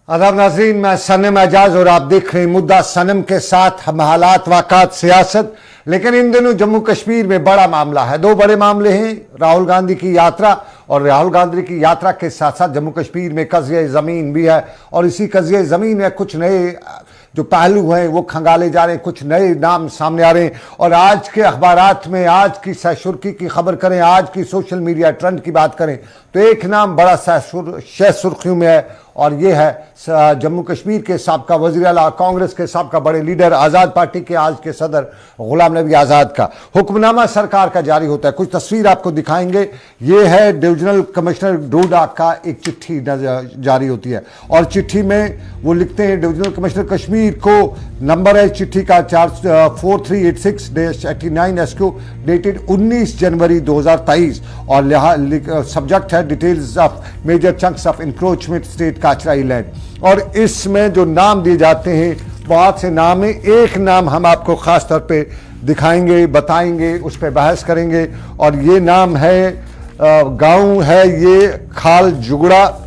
आदाब नाज़रीन, मैं सनम एजाज और आप देख रहे हैं मुद्दा सनम के साथ हम हालात वाक़ात सियासत। लेकिन इन दिनों जम्मू कश्मीर में बड़ा मामला है, दो बड़े मामले हैं, राहुल गांधी की यात्रा और राहुल गांधी की यात्रा के साथ साथ जम्मू कश्मीर में कज़िया ज़मीन भी है। और इसी कज़िया ज़मीन में कुछ नए जो पहलू हैं वो खंगाले जा रहे हैं, कुछ नए नाम सामने आ रहे हैं। और आज के अखबारात में आज की सशुर्की की खबर करें, आज की सोशल मीडिया ट्रेंड की बात करें तो एक नाम बड़ा शह सुर्खियों में है और ये है जम्मू कश्मीर के साबका वज़ीर आला, कांग्रेस के साबका बड़े लीडर, आज़ाद पार्टी के आज के सदर गुलाम नबी आज़ाद का हुक्मनामा सरकार का जारी होता है। कुछ तस्वीर आपको दिखाएंगे। ये है डिविजनल कमिश्नर डोडा का एक चिट्ठी जारी होती है और चिट्ठी में वो लिखते हैं, डिविजनल कमिश्नर कश्मीर को नंबर है चिट्ठी का 4386-89 SQ डेटेड 19 जनवरी 2023 और सब्जेक्ट है details of major chunks of encroachment state काचराई लैंड। और इसमें जो नाम दिए जाते हैं बहुत से नाम है, एक नाम हम आपको खास तौर पे दिखाएंगे, बताएंगे, उस पर बहस करेंगे। और ये नाम है, गांव है ये खाल जुगड़ा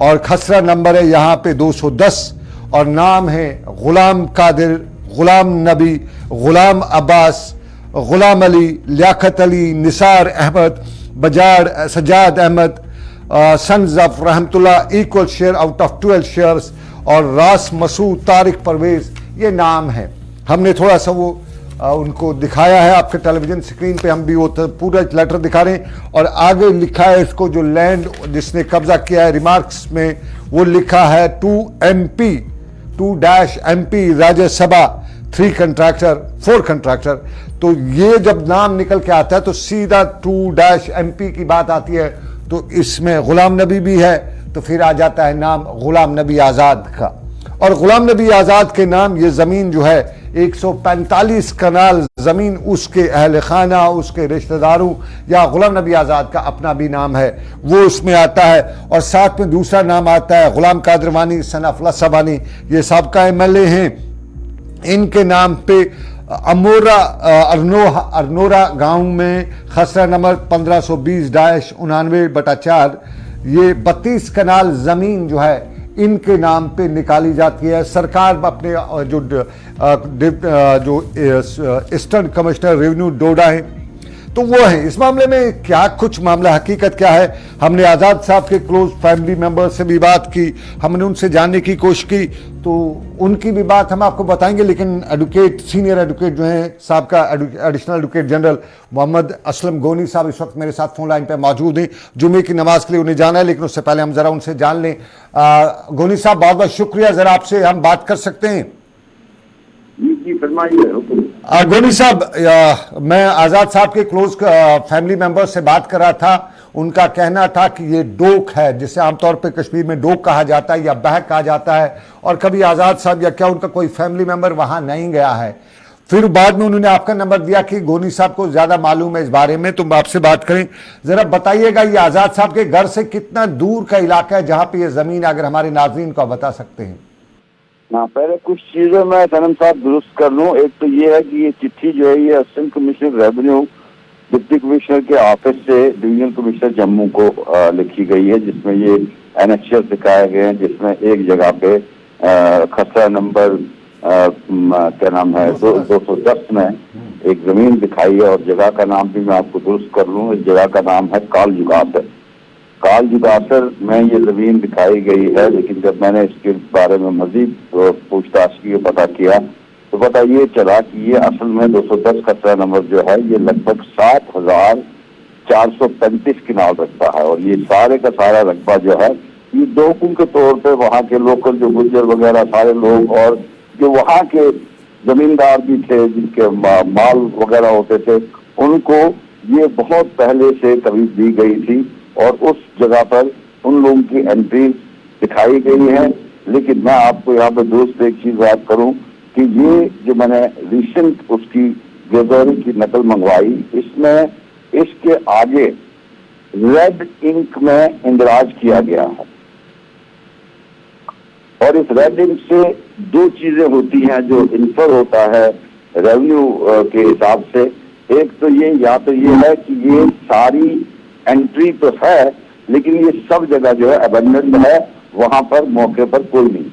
और खसरा नंबर है यहाँ पे 210 और नाम है गुलाम कादिर, गुलाम नबी, गुलाम अब्बास, गुलाम अली, लियाकत अली, निसार अहमद, बजाड़, सजाद अहमद, सन्स ऑफ रहमतुल्लाह, equal share out of 12 shares और रास मसूद, तारिक परवेज, ये नाम है। हमने थोड़ा सा वो उनको दिखाया है आपके टेलीविजन स्क्रीन पे, हम भी वो पूरा लेटर दिखा रहे हैं। और आगे लिखा है इसको जो लैंड जिसने कब्जा किया है, रिमार्क्स में वो लिखा है 2MP राज्यसभा 3 कंट्रैक्टर 4 कंट्रैक्टर। तो ये जब नाम निकल के आता है तो सीधा 2-MP की बात आती है, तो इसमें गुलाम नबी भी है, तो फिर आ जाता है नाम गुलाम नबी आज़ाद का। और गुलाम नबी आज़ाद के नाम ये ज़मीन जो है 145 कनाल ज़मीन उसके अहल खाना, उसके रिश्तेदारों या गुलाम नबी आज़ाद का अपना भी नाम है, वो उसमें आता है। और साथ में दूसरा नाम आता है गुलाम कादिर वानी, सन ऑफ लसबानी, ये सबका MLA हैं। इनके नाम पे अरनोरा गांव में खसरा नंबर 1520-99/4 ये 32 कनाल ज़मीन जो है इनके नाम पे निकाली जाती है। सरकार अपने जो ईस्टर्न कमिश्नर रेवेन्यू डोडा है तो वो है। इस मामले में क्या कुछ मामला हकीकत क्या है, हमने आज़ाद साहब के क्लोज फैमिली मेंबर से भी बात की, हमने उनसे जानने की कोशिश की, तो उनकी भी बात हम आपको बताएंगे। लेकिन एडवोकेट, सीनियर एडवोकेट जो हैं, साहबका additional advocate general Mohammad Aslam Goni साहब इस वक्त मेरे साथ फोन लाइन पर मौजूद हैं। जुमे की नमाज के लिए उन्हें जाना है, लेकिन उससे पहले हम ज़रा उनसे जान लें। गोनी साहब बहुत बहुत शुक्रिया, ज़रा आपसे हम बात कर सकते हैं? गोनी साहब, मैं आज़ाद साहब के क्लोज फैमिली मेंबर से बात कर रहा था, उनका कहना था कि ये डोक है, जिसे आमतौर पे कश्मीर में डोक कहा जाता है या बहक कहा जाता है, और कभी आज़ाद साहब या क्या उनका कोई फैमिली मेंबर वहां नहीं गया है। फिर बाद में उन्होंने आपका नंबर दिया कि गोनी साहब को ज़्यादा मालूम है इस बारे में, तो आपसे बात करें। ज़रा बताइएगा ये आज़ाद साहब के घर से कितना दूर का इलाका है जहाँ पे ये ज़मीन, अगर हमारे नाज़रीन को बता सकते हैं? हाँ, पहले कुछ चीजें मैं सनम साहब दुरुस्त कर लूँ। एक तो ये है कि ये चिट्ठी जो है ये assistant commissioner revenue deputy commissioner के ऑफिस से डिवीजनल कमिश्नर जम्मू को लिखी गई है, जिसमें ये एनेक्चर दिखाए गए हैं, जिसमें एक जगह पे खसरा नंबर क्या नाम है 210 में एक जमीन दिखाई है और जगह का नाम भी मैं आपको दुरुस्त कर लूँ। इस जगह का नाम है काल जुगासर में ये जमीन दिखाई गई है। लेकिन जब मैंने इसके बारे में मजीद पूछताछ की, पता किया, तो पता ये चला कि ये असल में 210 खसरा नंबर जो है ये लगभग 7435 किनाल रखता है। और ये सारे का सारा रकबा जो है ये डोकू के तौर पे वहाँ के लोकल जो गुज्जर वगैरह सारे लोग और जो वहाँ के जमींदार भी थे जिनके माल वगैरह होते थे, उनको ये बहुत पहले से तवीज़ दी गई थी और उस जगह पर उन लोगों की एंट्री दिखाई गई है। लेकिन मैं आपको यहाँ पे दोस्त एक चीज बात करूं कि ये जो मैंने रिसेंट उसकी गेजरी की नकल मंगवाई, इसमें इसके आगे रेड इंक में इंदराज किया गया है। और इस रेड इंक से दो चीजें होती हैं जो इन्फर होता है रेवेन्यू के हिसाब से। एक तो ये, या तो ये है कि ये सारी एंट्री तो है लेकिन ये सब जगह जो है अबंडेंट है वहां पर मौके पर कोई नहीं।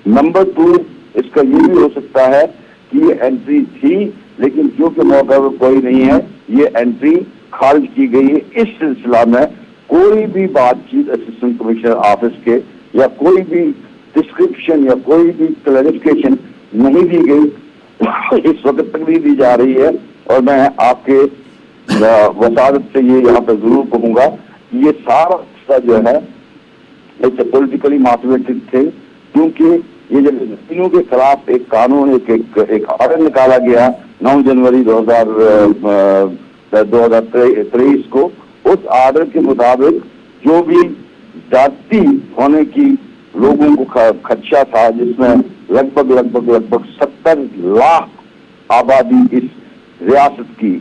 नंबर 2, इसका ये भी हो सकता है कि ये एंट्री थी, लेकिन क्योंकि मौके पर कोई नहीं है, ये एंट्री खारिज की गई है। इस सिलसिला में कोई भी बातचीत असिस्टेंट कमिश्नर ऑफिस के या कोई भी डिस्क्रिप्शन या कोई भी क्लैरिफिकेशन नहीं दी गई, इस वक्त तक नहीं दी जा रही है। और मैं आपके वसादत से ये यहाँ पर जरूर कहूंगा कि ये सारा हिस्सा जो है पॉलिटिकली मोटिवेटेड थे, क्योंकि ये जब तीनों के खिलाफ एक कानून एक ऑर्डर निकाला गया 9 जनवरी 2023 को, उस ऑर्डर के मुताबिक जो भी जाति होने की लोगों को खदशा था, जिसमें लगभग 70 लाख आबादी इस रियासत की,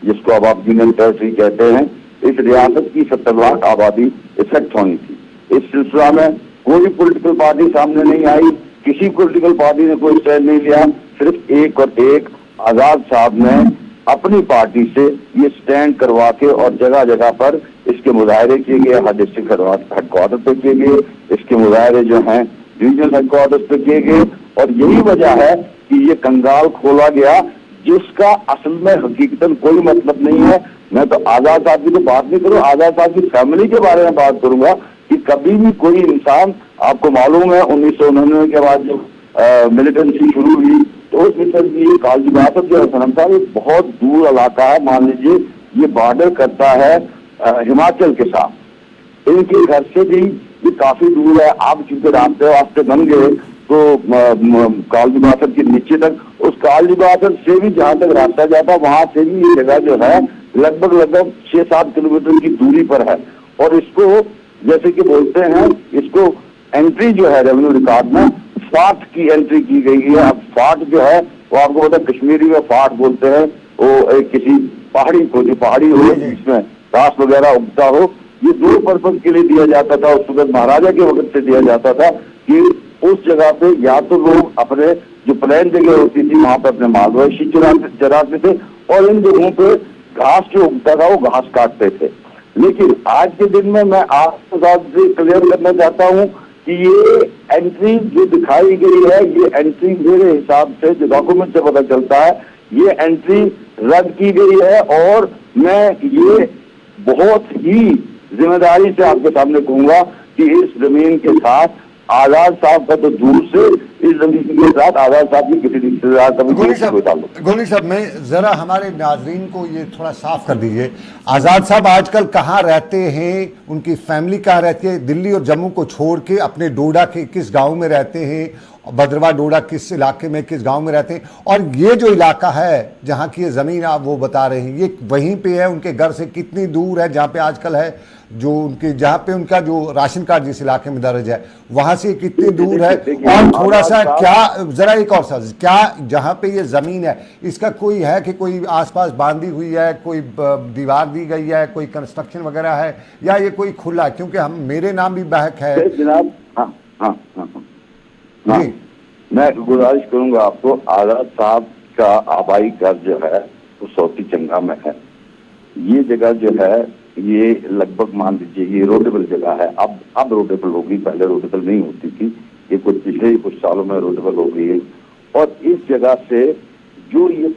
जिसको अब आप यूनियन टेरिटरी कहते हैं, इस रियासत की 70 लाख आबादी इफेक्ट होनी थी। इस सिलसिला में कोई पॉलिटिकल पार्टी सामने नहीं आई, किसी पॉलिटिकल पार्टी ने कोई स्टैंड नहीं लिया। सिर्फ एक और एक आजाद साहब ने अपनी पार्टी से ये स्टैंड करवा के और जगह जगह पर इसके मुजाहरे किए गए, हर डिस्ट्रिक्ट हेडक्वार्टर पे किए गए, इसके मुजाहरे जो हैं रीजनल हेडक्वार्टर पे किए गए। और यही वजह है कि ये कंगाल खोला गया, जिसका असल में हकीकतन कोई मतलब नहीं है। मैं तो आजाद साहब की तो बात नहीं करूँ, आजाद साहब की फैमिली के बारे में बात करूंगा कि कभी भी कोई इंसान, आपको मालूम है 1999 के बाद जो मिलिटेंसी शुरू हुई, तो उस मिलिटेंसी कालजी बासत जो है सनम साहब, ये बहुत दूर इलाका है। मान लीजिए ये बॉर्डर करता है हिमाचल के साथ, इनके घर से भी ये काफी दूर है। आप चूंकि रास्ते बन गए तो कालजी बासत के नीचे तक, उस कालजी बासत से भी जहां तक रास्ता जाता, वहां से भी ये जगह जो है लगभग 6-7 किलोमीटर की दूरी पर है। और इसको जैसे कि बोलते हैं, इसको एंट्री जो है रेवेन्यू रिकॉर्ड में फाट की एंट्री की गई है। अब फाट जो है वो आपको पता, कश्मीरी में फाट बोलते हैं, वो किसी पहाड़ी को, जो पहाड़ी हो जिसमें घास वगैरह उगता हो, ये 2 पर्पज के लिए दिया जाता था। उस वक्त महाराजा के वक्त से दिया जाता था कि उस जगह पे या तो लोग अपने जो प्लेन जगह होती थी वहां पे अपने माल मवेशी चराते थे, और इन जगहों पे घास जो उगता था वो घास काटते थे। लेकिन आज के दिन में मैं आपके साथ से क्लियर करना चाहता हूँ कि ये एंट्री जो दिखाई गई है, ये एंट्री मेरे हिसाब से जो डॉक्यूमेंट से पता चलता है, ये एंट्री रद्द की गई है। और मैं ये बहुत ही जिम्मेदारी से आपके सामने कहूंगा कि इस जमीन के साथ आजाद साहब का तो दूर से, इस जमीन के साथ आजाद साहब की किसी रिश्तेदार का भी गोली साहब, मैं जरा हमारे नाजरीन को ये थोड़ा साफ कर दीजिए, आजाद साहब आजकल कहाँ रहते हैं, उनकी फैमिली कहाँ रहती है? दिल्ली और जम्मू को छोड़ के अपने डोडा के किस गांव में रहते हैं? भद्रवा डोडा किस इलाके में, किस गांव में रहते हैं? और ये जो इलाका है जहाँ की ये ज़मीन आप वो बता रहे हैं, ये वहीं पे है? उनके घर से कितनी दूर है जहाँ पे आजकल है, जो उनके जहाँ पे उनका जो राशन कार्ड जिस इलाके में दर्ज है, वहाँ से कितनी दूर है? और थोड़ा सा क्या, जरा एक और सर, क्या जहाँ पे ये ज़मीन है इसका कोई है कि कोई आसपास बांधी हुई है, कोई दीवार दी गई है, कोई कंस्ट्रक्शन वगैरह है, या ये कोई खुला है? क्योंकि हम, मेरे नाम भी बहक है जनाब। हाँ, मैं गुजारिश करूंगा आपको, आजाद साहब का आबाई घर जो है वो सौती चंगा में है। ये जगह जो है ये लगभग मान लीजिए ये रोडेबल जगह है। अब रोडेबल होगी, पहले रोडेबल नहीं होती थी, ये पिछले कुछ सालों में रोडेबल हो गई है। और इस जगह से जो ये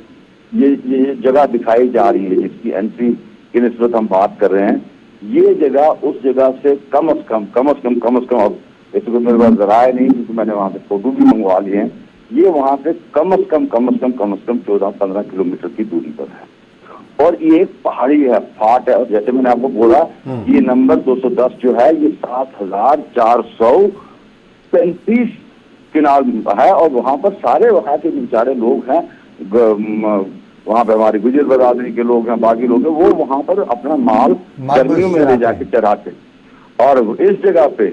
जगह दिखाई जा रही है, जिसकी एंट्री की निस्बत हम बात कर रहे हैं, ये जगह उस जगह से कम से कम, अब ऐसे तो मेरे पास जराए नहीं, क्योंकि मैंने वहां से फोटो भी मंगवा लिए हैं, ये वहां से कम से कम 14-15 किलोमीटर की दूरी पर है। और ये एक पहाड़ी है, फाट है। और जैसे मैंने आपको बोला, ये नंबर 210 जो है ये 7435 किनार है। और वहां पर सारे वहां के बेचारे लोग हैं, वहां पे हमारी गुजर बरादरी के लोग हैं, बाकी लोग हैं, वो वहां पर अपना माल गर्मियों में ले जाके चराते। और इस जगह पे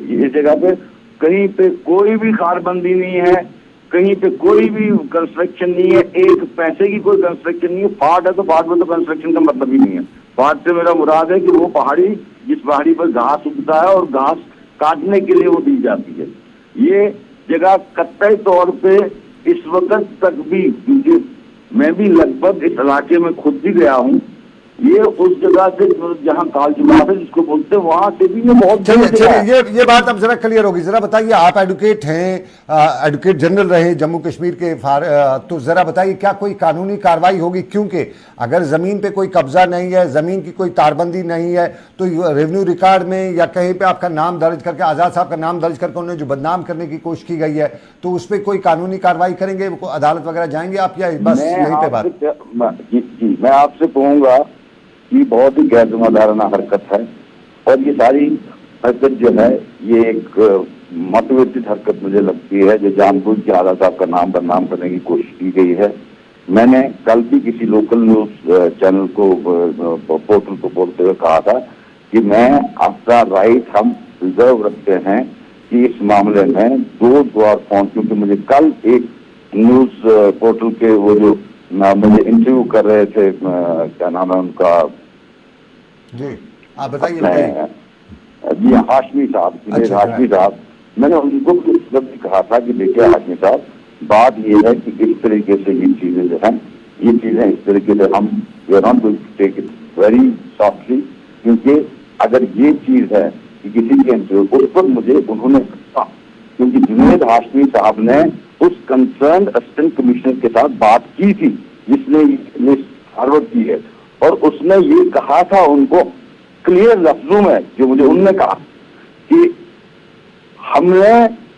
कहीं पे कोई भी खारबंदी नहीं है, कहीं पे कोई भी कंस्ट्रक्शन नहीं है, एक पैसे की कोई कंस्ट्रक्शन नहीं है। फाट है तो फाट में तो कंस्ट्रक्शन का मतलब ही नहीं है। फाट से मेरा मुराद है कि वो पहाड़ी, जिस पहाड़ी पर घास उगता है और घास काटने के लिए वो दी जाती है। ये जगह कतई तौर पे इस वक्त तक भी, क्योंकि मैं भी लगभग इस इलाके में खुद भी गया हूँ, ये उस जगह से जहाँ कालचुनाव है जिसको बोलते हैं वहां से भी ये बहुत चलिए ये बात अब जरा क्लियर होगी। जरा बताइए, आप एडवोकेट हैं, एडवोकेट जनरल रहे जम्मू कश्मीर के, तो जरा बताइए क्या कोई कानूनी कार्रवाई होगी? क्योंकि अगर जमीन पे कोई कब्जा नहीं है, जमीन की कोई तारबंदी नहीं है, तो रेवेन्यू रिकॉर्ड में या कहीं पे आपका नाम दर्ज करके, आजाद साहब का नाम दर्ज करके उन्हें जो बदनाम करने की कोशिश की गई है, तो उस पर कोई कानूनी कार्रवाई करेंगे, अदालत वगैरह जाएंगे आप, या बस यहीं पे बात? जी मैं आपसे कहूंगा कि बहुत ही गैर जिम्मेदाराना हरकत है, और ये सारी हरकत जो है ये एक मोटिवेटेड हरकत मुझे लगती है, जो जानबूझ के आला साहब का नाम बदनाम करने की कोशिश की गई है। मैंने कल भी किसी लोकल न्यूज चैनल को, पोर्टल को बोलते हुए कहा था कि मैं अपना राइट हम रिजर्व रखते हैं कि इस मामले में दो द्वार फोन, क्योंकि मुझे कल एक न्यूज पोर्टल के वो जो मुझे इंटरव्यू कर रहे थे, क्या नाम है उनका, जी आप बताइए। जी हाशमी साहब, अच्छा, हाशमी साहब, मैंने उनको भी कहा था कि देखिए हाशमी साहब, बात ये है कि इस तरीके से ये चीजें जो हैं, ये चीजें इस तरीके से हम we are not going to take it very softly, क्योंकि अगर ये चीज है कि किसी के इंटरव्यू उस पर मुझे उन्होंने कहा, क्योंकि जुनैद हाशमी साहब ने उस कंसर्न असिस्टेंट कमिश्नर के साथ बात की थी जिसने ये फॉरवर्ड की है, और उसने ये कहा था उनको क्लियर लफ्जों में, जो मुझे उनने कहा कि हमने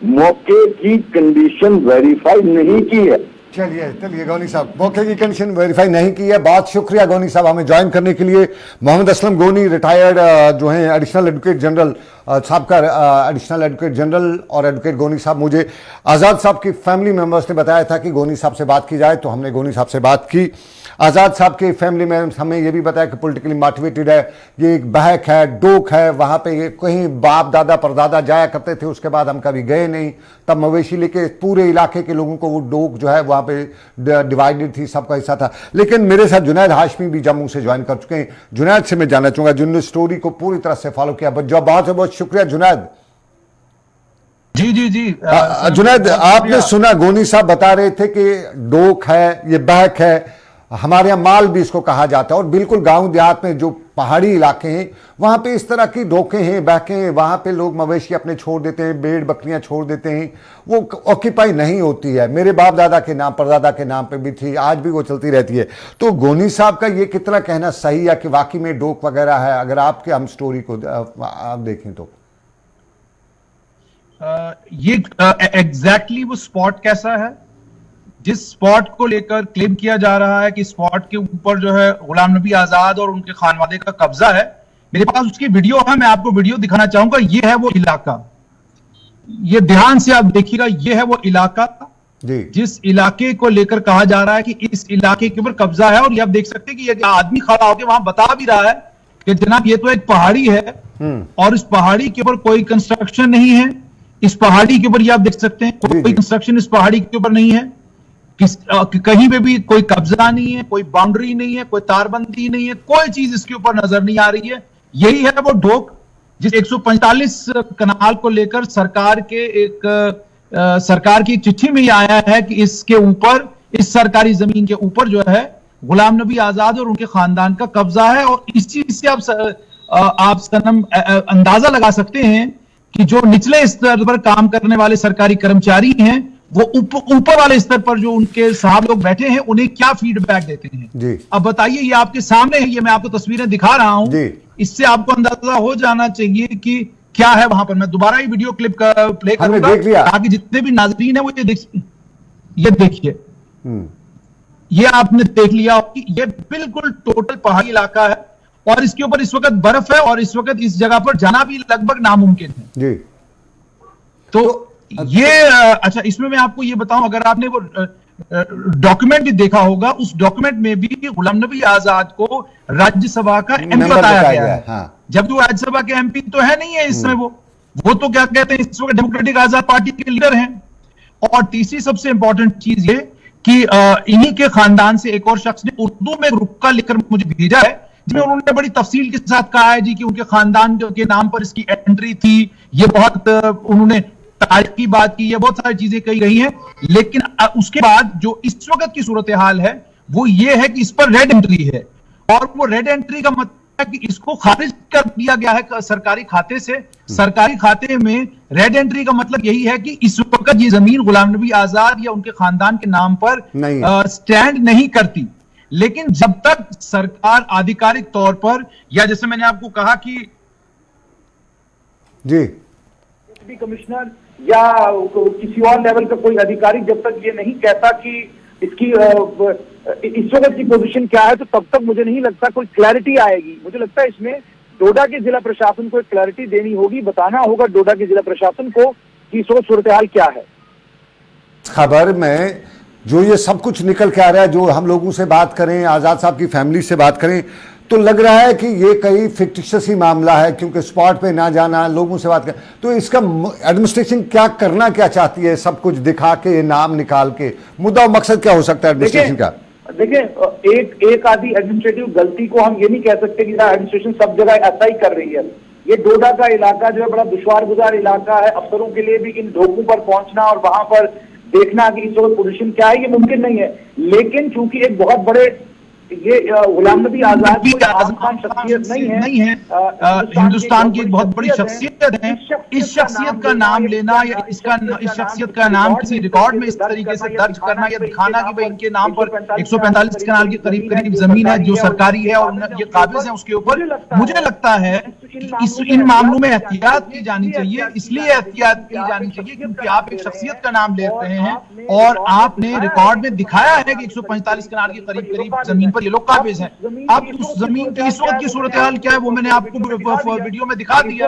मौके की कंडीशन वेरीफाई नहीं की है। चलिए गौनी साहब, मौके की कंडीशन वेरीफाई नहीं की है। बहुत शुक्रिया गौनी साहब हमें ज्वाइन करने के लिए। मोहम्मद असलम गौनी, रिटायर्ड जो हैं एडिशनल एडवोकेट जनरल, साहब का एडिशनल एडवोकेट जनरल, और एडवोकेट गौनी साहब, मुझे आज़ाद साहब की फैमिली मेंबर्स ने बताया था कि गौनी साहब से बात की जाए, तो हमने गौनी साहब से बात की। आज़ाद साहब के फैमिली में हमें यह भी बताया कि पॉलिटिकली मोटिवेटेड है, ये एक बहक है, डोक है, वहाँ पे ये कहीं बाप दादा परदादा जाया करते थे, उसके बाद हम कभी गए नहीं, तब मवेशी लेके पूरे इलाके के लोगों को वो डोक जो है वहाँ पे डिवाइडेड थी, सबका हिस्सा था। लेकिन मेरे साथ जुनैद हाशमी भी जम्मू से ज्वाइन कर चुके हैं। जुनैद से मैं जानना चाहूँगा, जिन्होंने स्टोरी को पूरी तरह से फॉलो किया, जो बहुत बहुत शुक्रिया जुनैद। जी जी जी जुनैद, आपने सुना गोनी साहब बता रहे थे कि डोक है, ये बहक है, हमारे यहाँ माल भी इसको कहा जाता है, और बिल्कुल गांव देहात में जो पहाड़ी इलाके हैं वहां पे इस तरह की डोके हैं, बहकें हैं, वहां पे लोग मवेशी अपने छोड़ देते हैं, भेड़ बकरियां छोड़ देते हैं, वो ऑक्यूपाई नहीं होती है। मेरे बाप दादा के नाम, परदादा के नाम पे भी थी, आज भी वो चलती रहती है। तो गोनी साहब का ये कितना कहना सही है कि वाकई में डोक वगैरह है? अगर आपके हम स्टोरी को आप देखें तो ये एग्जैक्टली वो स्पॉट कैसा है, जिस स्पॉट को लेकर क्लेम किया जा रहा है कि स्पॉट के ऊपर जो है गुलाम नबी आजाद और उनके खानवादे का कब्जा है, मेरे पास उसकी वीडियो है, मैं आपको वीडियो दिखाना चाहूंगा। ये है वो इलाका, ये ध्यान से आप देखिएगा, ये है वो इलाका जिस इलाके को लेकर कहा जा रहा है कि इस इलाके के ऊपर कब्जा है। और ये आप देख सकते हैं कि ये आदमी खड़ा होकर वहां बता भी रहा है कि जनाब ये तो एक पहाड़ी है और इस पहाड़ी के ऊपर कोई कंस्ट्रक्शन नहीं है। इस पहाड़ी के ऊपर ये आप देख सकते हैं कोई कंस्ट्रक्शन इस पहाड़ी के ऊपर नहीं है, कहीं पे भी कोई कब्जा नहीं है, कोई बाउंड्री नहीं है, कोई तारबंदी नहीं है, कोई चीज इसके ऊपर नजर नहीं आ रही है। यही है वो डोक जिस 145 कनाल को लेकर सरकार की चिट्ठी में आया है कि इसके ऊपर, इस सरकारी जमीन के ऊपर जो है गुलाम नबी आजाद और उनके खानदान का कब्जा है। और इस चीज से आप सनम अंदाजा लगा सकते हैं कि जो निचले स्तर पर काम करने वाले सरकारी कर्मचारी हैं वो ऊपर वाले स्तर पर जो उनके साहब लोग बैठे हैं उन्हें क्या फीडबैक देते हैं जी। अब बताइए, ये आपके सामने है, ये मैं आपको तस्वीरें दिखा रहा हूं, इससे आपको अंदाजा हो जाना चाहिए कि क्या है वहां पर। मैं दोबारा ही वीडियो क्लिप का प्ले करूंगा ताकि जितने भी नाज़रीन है वो ये देखिए, ये आपने देख लिया कि ये बिल्कुल टोटल पहाड़ी इलाका है और इसके ऊपर इस वक्त बर्फ है और इस वक्त इस जगह पर जाना भी लगभग नामुमकिन है जी। तो ये अच्छा, इसमें मैं आपको ये बताऊं, अगर आपने वो डॉक्यूमेंट भी देखा होगा, उस डॉक्यूमेंट में भी गुलाम नबी आजाद को राज्यसभा का एमपी बताया गया है। हाँ। जबकि वो राज्यसभा के एमपी तो है नहीं है इस समय, वो तो क्या कहते हैं इस वक्त डेमोक्रेटिक आजाद पार्टी के लीडर हैं। और तीसरी सबसे इंपॉर्टेंट चीज ये कि इन्हीं के खानदान से एक और शख्स ने उर्दू में रुक्का लिखकर मुझे भेजा है, जिसमें उन्होंने बड़ी तफसील के साथ कहा है जी कि उनके खानदान के नाम पर इसकी एंट्री थी। ये बहुत उन्होंने तारीख की बात की है, बहुत सारी चीजें कही गई हैं। लेकिन उसके बाद जो इस वक्त की सूरत हाल है वो ये है कि इस पर रेड एंट्री है और वो रेड एंट्री का मतलब कि इसको खारिज कर दिया गया है सरकारी खाते से। सरकारी खाते में रेड एंट्री का मतलब यही है कि इस वक्त ये जमीन गुलाम नबी आजाद या उनके खानदान के नाम पर स्टैंड नहीं करती। लेकिन जब तक सरकार आधिकारिक तौर पर, या जैसे मैंने आपको कहा कि जी कमिश्नर या किसी और लेवल का कोई अधिकारी जब तक ये नहीं कहता कि इसकी इस वक्त की पोजीशन क्या है, तो तब तक मुझे नहीं लगता कोई क्लैरिटी आएगी। मुझे लगता है इसमें डोडा के जिला प्रशासन को एक क्लैरिटी देनी होगी, बताना होगा डोडा के जिला प्रशासन को कि इस वक्त सूरत हाल क्या है। खबर में जो ये सब कुछ निकल के आ रहा है, जो हम लोगों से बात करें, आजाद साहब की फैमिली से बात करें, तो लग रहा है कि ये कहीं फिक्टिशियस ही मामला है, क्योंकि स्पॉट पे ना जाना, लोगों से बात करें। तो इसका एडमिनिस्ट्रेशन क्या चाहती है, सब कुछ दिखा के, नाम निकाल के? मुद्दा और मकसद क्या हो सकता है एडमिनिस्ट्रेशन का? देखिए, एक आधी एडमिनिस्ट्रेटिव गलती को हम ये नहीं कह सकते कि एडमिनिस्ट्रेशन सब जगह ऐसा ही कर रही है। ये डोडा का इलाका जो है बड़ा दुश्वार गुजार इलाका है। अफसरों के लिए भी इन ढोकों पर पहुंचना और वहां पर देखना कि इस वक्त पोजीशन क्या है, ये मुमकिन नहीं है। लेकिन चूंकि एक बहुत बड़े ये गुलाम नबी आजाद शख्सियत नहीं है, हिंदुस्तान की एक बहुत बड़ी शख्सियत है। इस शख्सियत का नाम लेना या इस शख्सियत का नाम किसी रिकॉर्ड में इस तरीके से दर्ज करना या दिखाना कि भाई इनके नाम पर 145 कनाल के करीब जमीन है जो सरकारी है और ये काबिज है उसके ऊपर, मुझे लगता है कि इन मामलों में एहतियात की जानी चाहिए। इसलिए एहतियात की जानी चाहिए क्योंकि आप एक शख्सियत का नाम ले रहे हैं और आपने रिकॉर्ड में दिखाया है कि 145 कनाल के करीब जमीन ये लोग काबिज हैं। अब उस जमीन की इस वक्त की सूरत हाल क्या है वो मैंने आपको वीडियो में दिखा दिया।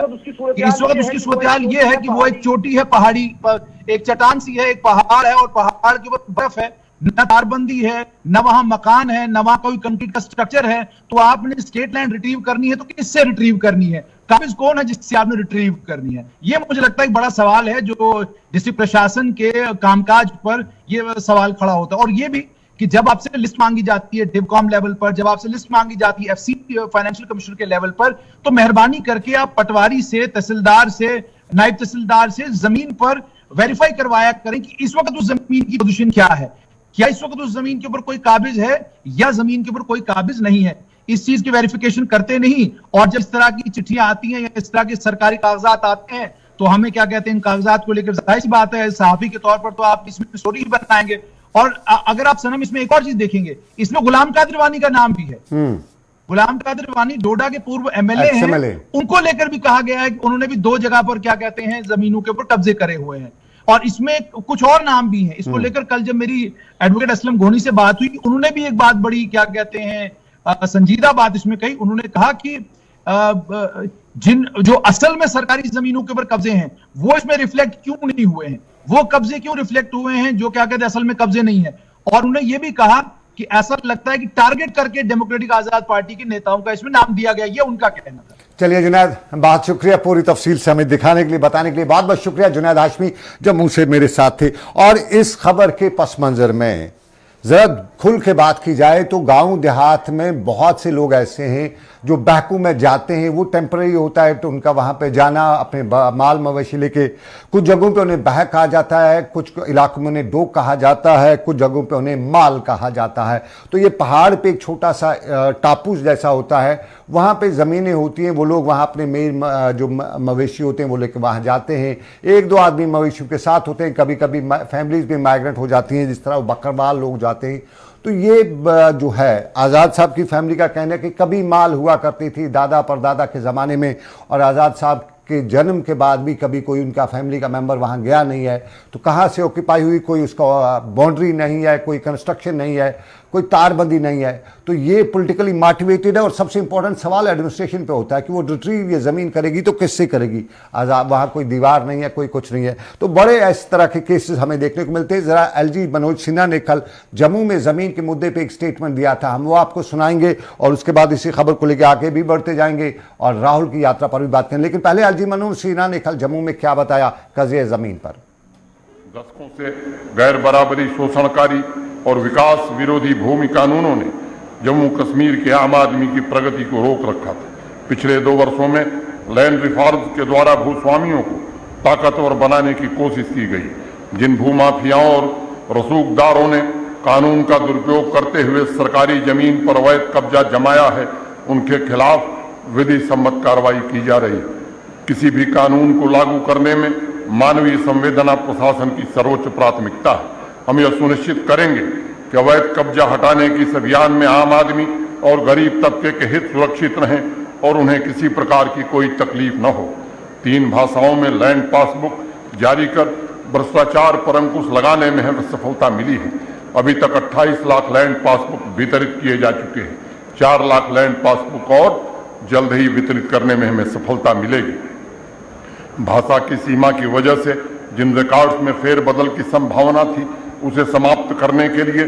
इस वक्त उसकी सूरत हाल ये है कि वो एक चोटी है, पहाड़ी पर एक चट्टान सी है, एक पहाड़ है और पहाड़ के ऊपर बर्फ है, न तारबंदी है, न वहां मकान है, न वहां कोई कंक्रीट का स्ट्रक्चर है। तो आपने स्टेट लैंड रिट्रीव करनी है तो किससे रिट्रीव करनी है? काबिज कौन है जिससे आपने रिट्रीव करनी है? ये मुझे लगता है एक बड़ा सवाल है जो डिस्ट्रिक्ट प्रशासन के कामकाज पर ये सवाल खड़ा होता है। और ये भी कि जब आपसे लिस्ट मांगी जाती है डिवकॉम लेवल पर, जब आपसे लिस्ट मांगी जाती है एफसी फाइनेंशियल कमिश्नर के लेवल पर, तो मेहरबानी करके आप पटवारी से, तहसीलदार से, नायब तहसीलदार से जमीन पर वेरीफाई करवाया करें कि इस वक्त उस जमीन की पोजीशन क्या है। क्या इस वक्त उस जमीन के ऊपर कोई काबिज है या जमीन के ऊपर कोई काबिज नहीं है? इस चीज की वेरिफिकेशन करते नहीं। और जब इस तरह की चिट्ठियां आती हैं या इस तरह के सरकारी कागजात आते हैं तो हमें क्या कहते हैं, इन कागजात को लेकर जाहिर सी बात है सहाफी के तौर पर तो आप इसमें स्टोरी बनाएंगे। और अगर आप सनम इसमें एक और चीज देखेंगे, इसमें गुलाम कादिर वानी का नाम भी है। गुलाम कादिर वानी डोडा के पूर्व एमएलए हैं, उनको लेकर भी कहा गया है कि उन्होंने भी 2 जगह पर क्या कहते हैं जमीनों के ऊपर कब्जे करे हुए हैं। और इसमें कुछ और नाम भी हैं। इसको लेकर कल जब मेरी एडवोकेट असलम घोनी से बात हुई, उन्होंने भी एक बात बड़ी क्या कहते हैं संजीदा बात इसमें कही। उन्होंने कहा कि जिन जो असल में सरकारी जमीनों के ऊपर कब्जे हैं वो इसमें रिफ्लेक्ट क्यों नहीं हुए हैं, वो कब्जे क्यों रिफ्लेक्ट हुए हैं जो क्या कहते हैं असल में कब्जे नहीं है। और उन्हें यह भी कहा कि ऐसा लगता है कि टारगेट करके डेमोक्रेटिक आजाद पार्टी के नेताओं का इसमें नाम दिया गया, ये उनका कहना था। चलिए जुनैद, बहुत शुक्रिया पूरी तफसील से हमें दिखाने के लिए, बताने के लिए बहुत बहुत शुक्रिया। जुनैद हाशमी जम्मू से मेरे साथ थे। और इस खबर के पस मंजर में जरा खुल के बात की जाए तो गांव देहात में बहुत से लोग ऐसे हैं जो बहकू में जाते हैं, वो टेम्परेरी होता है तो उनका वहाँ पे जाना, अपने माल मवेशी लेके, कुछ जगहों पे उन्हें बह कहा जाता है, कुछ इलाकों में उन्हें डोक कहा जाता है, कुछ जगहों पे उन्हें माल कहा जाता है। तो ये पहाड़ पे एक छोटा सा टापू जैसा होता है, वहाँ पे ज़मीनें होती हैं, वो लोग वहाँ अपने मेल जो मवेशी होते हैं वो लेके वहाँ जाते हैं। 1-2 आदमी मवेशियों के साथ होते हैं, कभी कभी फैमिलीज भी माइग्रेंट हो जाती हैं, जिस तरह बकरवाल लोग जाते हैं। तो ये जो है आज़ाद साहब की फैमिली का कहना है कि कभी माल हुआ करती थी दादा परदादा के ज़माने में, और आज़ाद साहब के जन्म के बाद भी कभी कोई उनका फैमिली का मेंबर वहाँ गया नहीं है। तो कहाँ से ऑक्यूपाई हुई, कोई उसका बाउंड्री नहीं है, कोई कंस्ट्रक्शन नहीं है, कोई तारबंदी नहीं है। तो ये पॉलिटिकली मोटिवेटेड है। और सबसे इंपॉर्टेंट सवाल एडमिनिस्ट्रेशन पे होता है कि वो रिट्रीव ये ज़मीन करेगी तो किससे करेगी? आज़ाद वहाँ कोई दीवार नहीं है, कोई कुछ नहीं है। तो बड़े इस तरह के केसेस हमें देखने को मिलते हैं। ज़रा एलजी मनोज सिन्हा ने कल जम्मू में ज़मीन के मुद्दे पर एक स्टेटमेंट दिया था, हम वो आपको सुनाएंगे और उसके बाद इसी खबर को लेकर आगे भी बढ़ते जाएंगे और राहुल की यात्रा पर भी बात करें। लेकिन पहले एलजी मनोज सिन्हा ने कल जम्मू में क्या बताया कज़िए ज़मीन पर। दशकों से गैर बराबरी, शोषणकारी और विकास विरोधी भूमि कानूनों ने जम्मू कश्मीर के आम आदमी की प्रगति को रोक रखा था। पिछले 2 वर्षों में लैंड रिफॉर्म्स के द्वारा भूस्वामियों को ताकतवर बनाने की कोशिश की गई। जिन भूमाफियाओं और रसूखदारों ने कानून का दुरुपयोग करते हुए सरकारी जमीन पर अवैध कब्जा जमाया है, उनके खिलाफ विधि सम्मत कार्रवाई की जा रही है। किसी भी कानून को लागू करने में मानवीय संवेदना प्रशासन की सर्वोच्च प्राथमिकता है। हम यह सुनिश्चित करेंगे कि अवैध कब्जा हटाने की इस अभियान में आम आदमी और गरीब तबके के हित सुरक्षित रहें और उन्हें किसी प्रकार की कोई तकलीफ न हो। 3 भाषाओं में लैंड पासबुक जारी कर भ्रष्टाचार पर अंकुश लगाने में हमें सफलता मिली है। अभी तक 28 लाख लैंड पासबुक वितरित किए जा चुके हैं। 4 लाख लैंड पासबुक और जल्द ही वितरित करने में हमें सफलता मिलेगी। भाषा की सीमा की वजह से जिन रिकॉर्ड्स में फेरबदल की संभावना थी, उसे समाप्त करने के लिए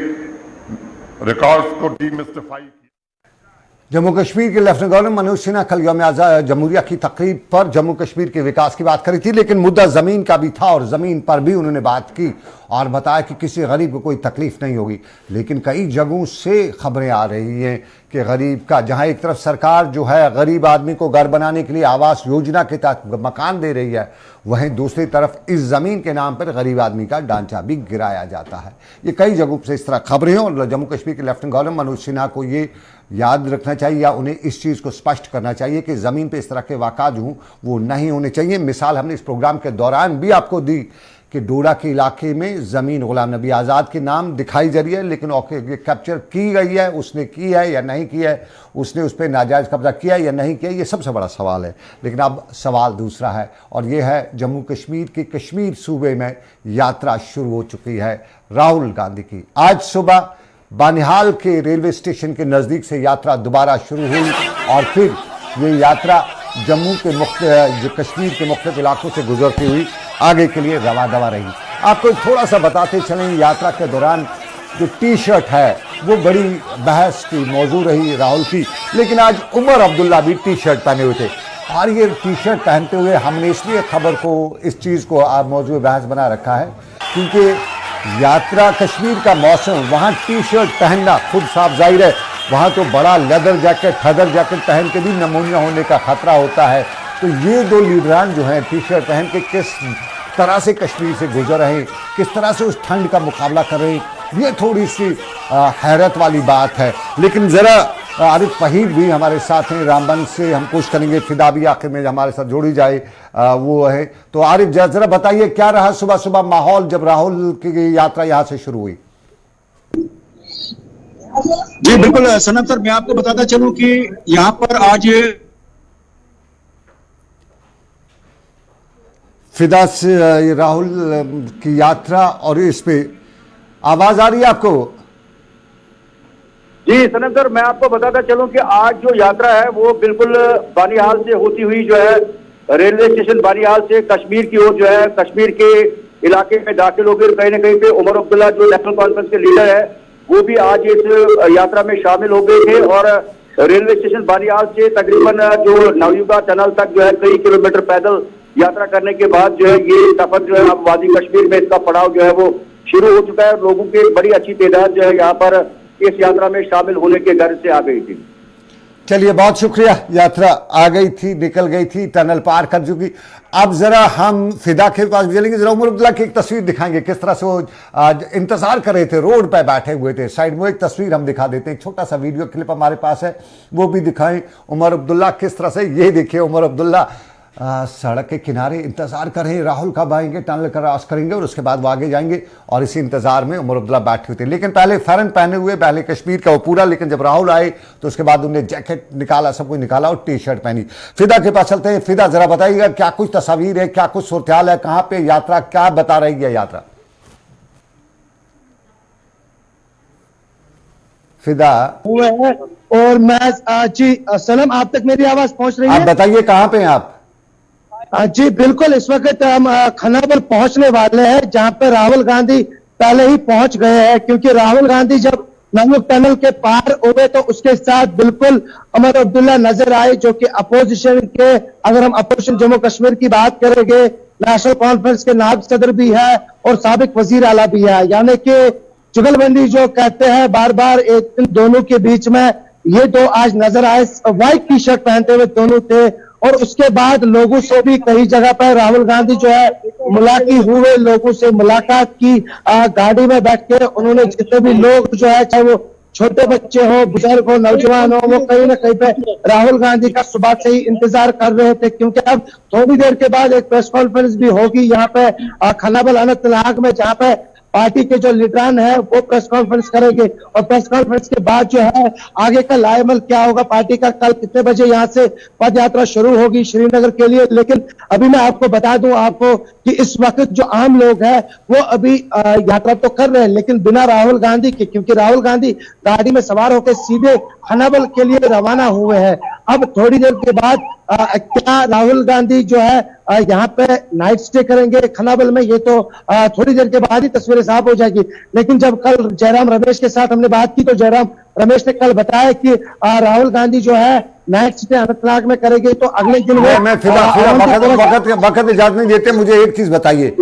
रिकॉर्ड्स को डीमिस्टिफाई किया। जम्मू कश्मीर के लेफ्टिनेंट गवर्नर मनोज सिन्हा कल यौम जमहूरिया की तकरीब पर जम्मू कश्मीर के विकास की बात करी थी, लेकिन मुद्दा ज़मीन का भी था और ज़मीन पर भी उन्होंने बात की और बताया कि किसी गरीब को कोई तकलीफ नहीं होगी। लेकिन कई जगहों से खबरें आ रही हैं कि गरीब का, जहां एक तरफ सरकार जो है गरीब आदमी को घर बनाने के लिए आवास योजना के तहत मकान दे रही है, वहीं दूसरी तरफ इस ज़मीन के नाम पर गरीब आदमी का ढांचा भी गिराया जाता है। ये कई जगहों से इस तरह खबरें हैं और जम्मू कश्मीर के लेफ्टिनेंट गवर्नर मनोज सिन्हा को ये याद रखना चाहिए या उन्हें इस चीज़ को स्पष्ट करना चाहिए कि ज़मीन पे इस तरह के वाक़ा जो हों वो नहीं होने चाहिए। मिसाल हमने इस प्रोग्राम के दौरान भी आपको दी कि डोडा के इलाके में ज़मीन गुलाम नबी आज़ाद के नाम दिखाई जा रही है, लेकिन कैप्चर की गई है, उसने की है या नहीं की है, उसने उस पर नाजायज़ कब्जा किया या नहीं किया, ये सबसे बड़ा सवाल है। लेकिन अब सवाल दूसरा है और ये है जम्मू कश्मीर के कश्मीर सूबे में यात्रा शुरू हो चुकी है राहुल गांधी की। आज सुबह बानिहाल के रेलवे स्टेशन के नज़दीक से यात्रा दोबारा शुरू हुई और फिर ये यात्रा जम्मू के कश्मीर के मुख्तलिफ इलाकों से गुजरती हुई आगे के लिए रवा दवा रही। आपको थोड़ा सा बताते चलें, यात्रा के दौरान जो टी शर्ट है वो बड़ी बहस की मौजू रही राहुल की, लेकिन आज उमर अब्दुल्ला भी टी शर्ट पहने हुए थे और ये टी शर्ट पहनते हुए हमने इसलिए खबर को, इस चीज़ को आप मौजू बहस बना रखा है क्योंकि यात्रा कश्मीर का मौसम, वहाँ टी शर्ट पहनना खुद साफ जाहिर है, वहाँ तो बड़ा लेदर जैकेट, फैदर जैकेट पहन के भी नमूनिया होने का खतरा होता है। तो ये दो लीडरान जो हैं टी शर्ट पहन के किस तरह से कश्मीर से गुजर रहे हैं, किस तरह से उस ठंड का मुकाबला कर रहे हैं, ये थोड़ी सी हैरत वाली बात है। लेकिन ज़रा आरिफ फहीद भी हमारे साथ हैं रामबन से, हम कोशिश करेंगे फिदा भी आखिर में हमारे साथ जोड़ी जाए, वो है। तो आरिफ ज़रा बताइए क्या रहा सुबह सुबह माहौल जब राहुल की यात्रा यहाँ से शुरू हुई? जी बिल्कुल सनम सर, मैं आपको बताता चलूं कि यहाँ पर आज फिदा से राहुल की यात्रा और इस पे आवाज आ रही है आपको? जी सनम सर, मैं आपको बताता चलूं कि आज जो यात्रा है वो बिल्कुल बानिहाल से होती हुई जो है रेलवे स्टेशन बानिहाल से कश्मीर की ओर जो है कश्मीर के इलाके में दाखिल हो गई। कहीं ना कहीं पे उमर अब्दुल्ला जो नेशनल कॉन्फ्रेंस के लीडर है वो भी आज इस यात्रा में शामिल हो गए थे और रेलवे स्टेशन बानिहाल से तकरीबन जो नवयुगा टनल तक जो है कई किलोमीटर पैदल यात्रा करने के बाद जो है ये सफर जो है अब वादी कश्मीर में इसका पड़ाव जो है वो शुरू हो चुका है। लोगों की बड़ी अच्छी तादाद जो है यहाँ पर इस यात्रा में शामिल होने के गर्ज से आ गई थी। चलिए बहुत शुक्रिया, यात्रा आ गई थी, निकल गई थी, टनल पार कर चुकी। अब जरा हम फिदा के पास भी चलेंगे, जरा उमर अब्दुल्ला की एक तस्वीर दिखाएंगे किस तरह से वो इंतजार कर रहे थे, रोड पे बैठे हुए थे। साइड में एक तस्वीर हम दिखा देते हैं, छोटा सा वीडियो क्लिप हमारे पास है, वो भी दिखाएं। उमर अब्दुल्ला किस तरह से, ये देखिए उमर अब्दुल्ला सड़क के किनारे इंतजार कर रहे हैं, राहुल कब आएंगे, टनल क्रॉस करेंगे और उसके बाद वो आगे जाएंगे और इसी इंतजार में उमर अब्दुल्ला बैठे हुए थे। लेकिन पहले फैरन पहने हुए, पहले कश्मीर का वो पूरा, लेकिन जब राहुल आए तो उसके बाद उन्हें जैकेट निकाला, सब कुछ निकाला और टी शर्ट पहनी। फिदा के पास चलते हैं। फिदा जरा बताइएगा क्या कुछ तस्वीर है, क्या कुछ सूरत-ए-हाल है, कहाँ पे यात्रा, क्या बता रही है यात्रा? फिदा और मैं जी सनम, आप तक मेरी आवाज पहुंच रही है? आप बताइए कहाँ पे हैं आप? जी बिल्कुल, इस वक्त हम खन्नापुर पहुंचने वाले हैं जहां पर राहुल गांधी पहले ही पहुंच गए हैं, क्योंकि राहुल गांधी जब नमक टनल के पार हुए तो उसके साथ बिल्कुल उमर अब्दुल्ला नजर आए, जो कि अपोजिशन के, अगर हम अपोजिशन जम्मू कश्मीर की बात करेंगे, नेशनल कॉन्फ्रेंस के नायब सदर भी है और साबिक वजीर आला भी है, यानी कि जुगलबंदी जो कहते हैं बार बार, एक इन दोनों के बीच में ये दो आज नजर आए। व्हाइट टी शर्ट पहनते हुए दोनों थे और उसके बाद लोगों से भी कई जगह पर राहुल गांधी जो है मुलाकी हुए, लोगों से मुलाकात की, गाड़ी में बैठ के उन्होंने जितने भी लोग जो है, चाहे वो छोटे बच्चे हो, बुजुर्ग हो, नौजवान हो, वो कहीं ना कहीं पे राहुल गांधी का सुबह से ही इंतजार कर रहे थे, क्योंकि अब थोड़ी देर के बाद एक प्रेस कॉन्फ्रेंस भी होगी यहाँ पे खनाबल अनंतनाग में, जहाँ पे पार्टी के जो लीडरान है वो प्रेस कॉन्फ्रेंस करेंगे। और प्रेस कॉन्फ्रेंस के बाद जो है आगे का लाएमल क्या होगा, पार्टी का कल कितने बजे यहाँ से पद यात्रा शुरू होगी श्रीनगर के लिए। लेकिन अभी मैं आपको बता दूं आपको कि इस वक्त जो आम लोग हैं वो अभी यात्रा तो कर रहे हैं, लेकिन बिना राहुल गांधी के, क्योंकि राहुल गांधी गाड़ी में सवार होकर सीधे खनाबल के लिए रवाना हुए हैं। अब थोड़ी देर के बाद क्या राहुल गांधी जो है यहाँ पे नाइट स्टे करेंगे खनाबल में, ये तो थोड़ी देर के बाद ही तस्वीरें साफ हो जाएगी। लेकिन जब कल जयराम रमेश के साथ हमने बात की तो जयराम रमेश ने कल बताया कि राहुल गांधी जो है नाइट स्टे अनंतनाग में करेंगे, तो अगले दिन मैं वक्त इजाजत नहीं देते। मुझे एक चीज बताइए,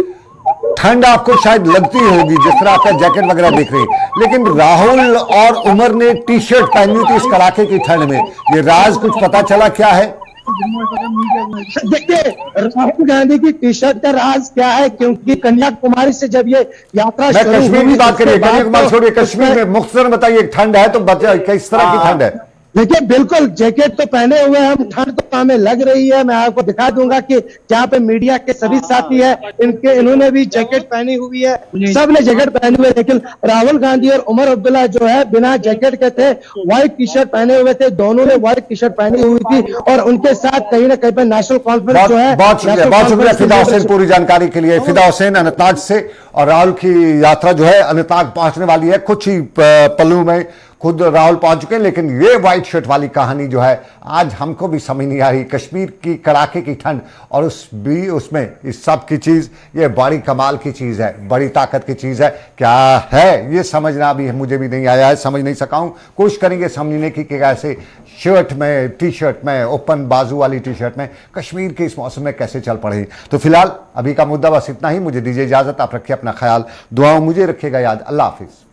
ठंड आपको शायद लगती होगी जिस तरह आपका जैकेट वगैरह देख रहे हैं, लेकिन राहुल और उमर ने टी शर्ट पहनी थी इस कड़ाके की ठंड में, ये राज कुछ पता चला क्या है? देखिए, राहुल गांधी की टी शर्ट का राज क्या है, क्योंकि कन्याकुमारी से जब ये यात्रा मैं कश्मीर की बात करिए, कन्याकुमारी छोड़िए, कश्मीर में मुख्तसर बताइए, ठंड है तो किस तरह की ठंड है? देखिए, बिल्कुल जैकेट तो पहने हुए हैं हम, ठंड तो हमें लग रही है। मैं आपको दिखा दूंगा कि जहाँ पे मीडिया के सभी साथी है इन्होंने भी जैकेट पहनी हुई है, सब ने जैकेट पहनी हुई है। लेकिन राहुल गांधी और उमर अब्दुल्ला जो है बिना जैकेट के थे, व्हाइट टी शर्ट पहने हुए थे, दोनों ने व्हाइट टी शर्ट पहनी हुई थी। और उनके साथ कहीं ना कहीं पे नेशनल कॉन्फ्रेंस जो है, बहुत शुक्रिया फिदा हुसैन पूरी जानकारी के लिए। फिदा हुसैन अनंतनाग से, और राहुल की यात्रा जो है अनंतनाग पहुंचने वाली है, कुछ ही पलों में खुद राहुल पहुंच चुके हैं। लेकिन ये व्हाइट शर्ट वाली कहानी जो है आज हमको भी समझ नहीं आ रही, कश्मीर की कड़ाके की ठंड और उसमें इस सब की चीज़, ये बड़ी कमाल की चीज़ है, बड़ी ताकत की चीज़ है। क्या है ये समझना भी मुझे भी नहीं आया है, समझ नहीं सका हूँ। कोशिश करेंगे समझने की कि कैसे शर्ट में, टी शर्ट में, ओपन बाजू वाली टी शर्ट में कश्मीर के इस मौसम में कैसे चल पड़े। तो फिलहाल अभी का मुद्दा बस इतना ही, मुझे दीजिए इजाज़त, आप रखिए अपना ख्याल, दुआओं मुझे रखिएगा याद। अल्लाह हाफिज़।